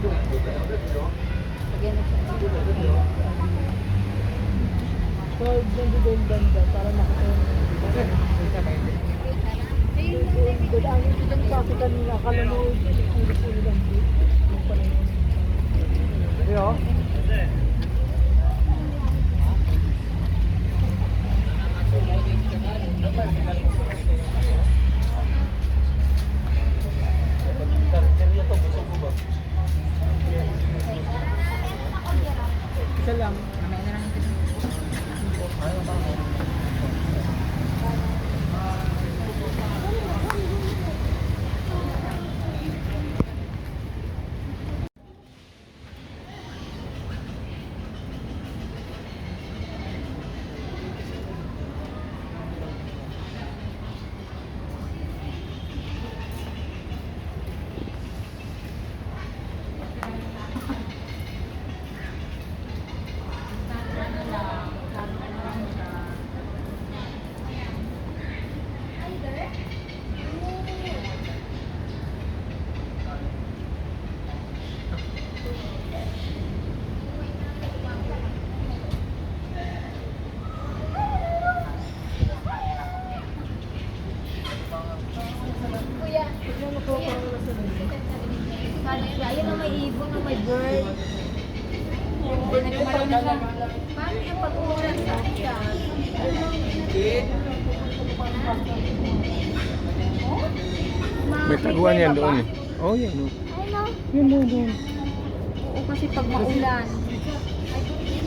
Lagyan na siya. So, nandito yung banda para makita yung ang itong kasi kanina, akala mo ulo lang dito. Yung pala yun. Iyo? Isa lang. Mamaya na lang ito. Ayun na may ibon na may bird. Nagkumalaw na siya. Paano yung pag-uulan sa siya? May taguan yan doon eh. Oh, yan. Oh. Yan doon. Oo, kasi pag maulan,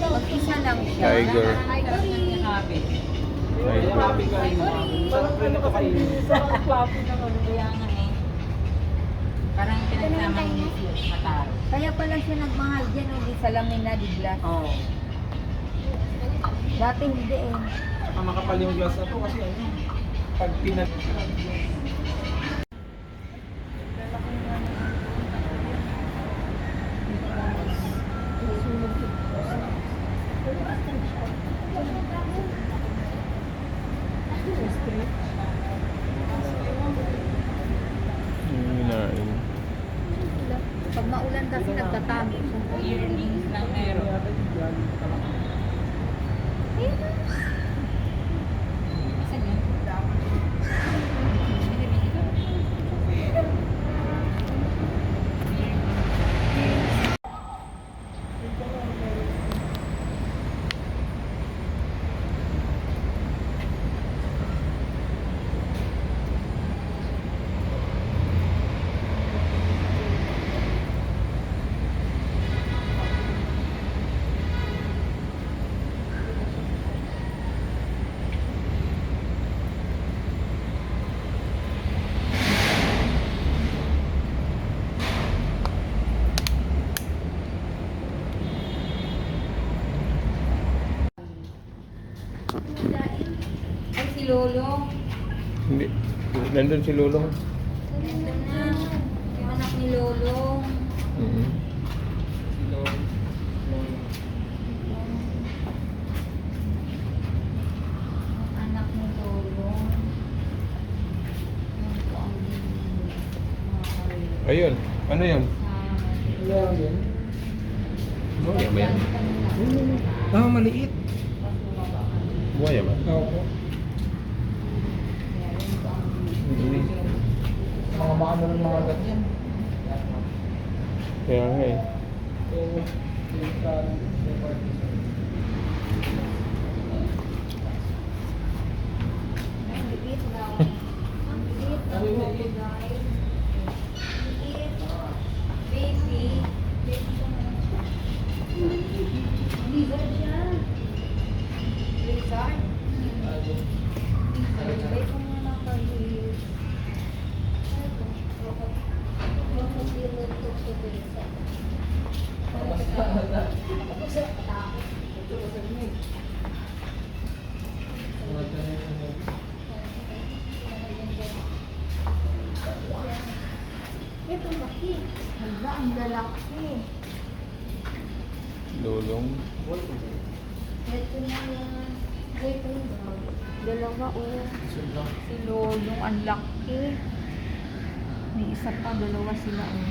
mag-isa lang siya. Tiger. Tiger. Parang ano kasi sa klase ng ano. Kaya nga eh. Parang pinagsama ni Mataro. Kaya pala siya nagmahal dyan, hindi salamin na di glass. Oo. Dati hindi eh. Saka makapal yung glass na to kasi ano, pag pinag... Pag maulan kasi nagtatago. Yearlings lang meron. Ay, si Lolo. Hindi. Nandun si Lolo. Nandun na. Yung anak ni Lolo. Anak ni Lolo. Ayun. Ano yun? Ayan yun. Buhaya ba yan? Ah, maliit. Buhaya ba? Oo. Mga maano ng mga ganyan. Kaya nga eh. Oo. Ang liit daw. Ang liit daw po, guys. Liit. Baby. Lizard siya. Lizard? Lizard ko muna kayo. Ito laki. Hala, ang lalaki. Lulong. Ito na yan. Ito na. Dalawa oh. Si Lolong, ang laki. May isa pa, dalawa sila oh.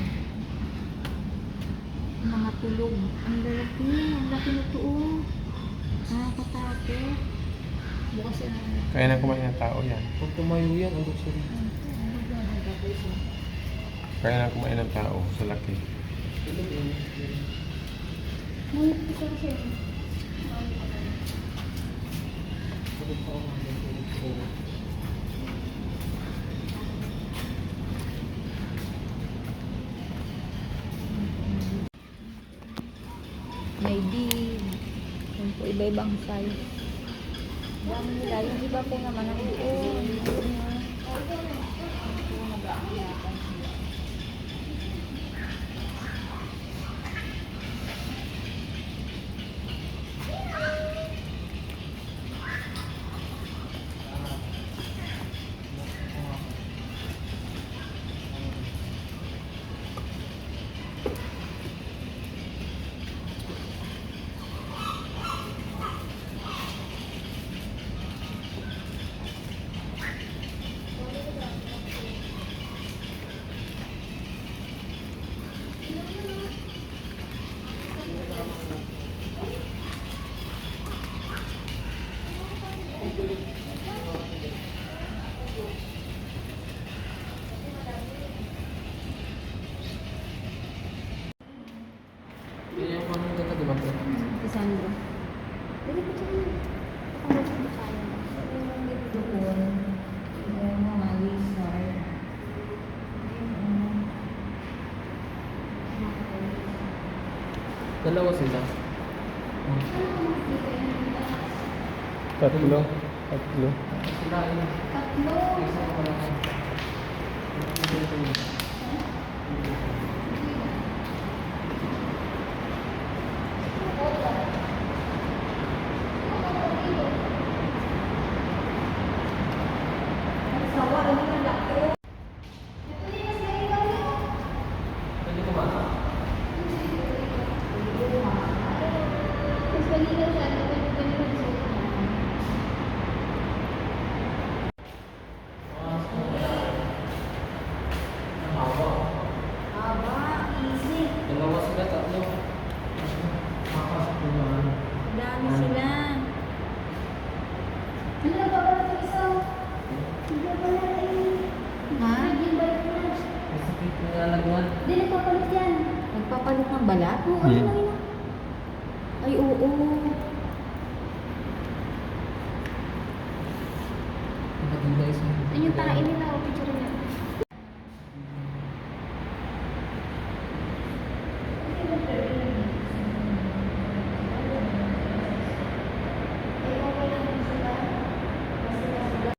mga tulog. Ang laki na to. Oh. Nakakatakot. Bukas na. Kaya na kumain ng tao yan. Pag tumayo yan, ang gusto rin. Kaya na kumain ng tao sa laki. May big. Yung po iba-ibang size. Dami nila. Yung iba po naman ang doon. Yan yung parang ganda, di ba? Sandro. Tukon. Yung mga lizard. Dalawa sila. Tatlo. Sila yun. Isa ko lang. Pwede kumasa? Dalawa sila, tatlo. Makapasok ko naman. Dami sila. Ha? Masakit na lagwan. Nagpapalit ng balat? Ay, oo. Nakadilay sa Ayun, tain nila.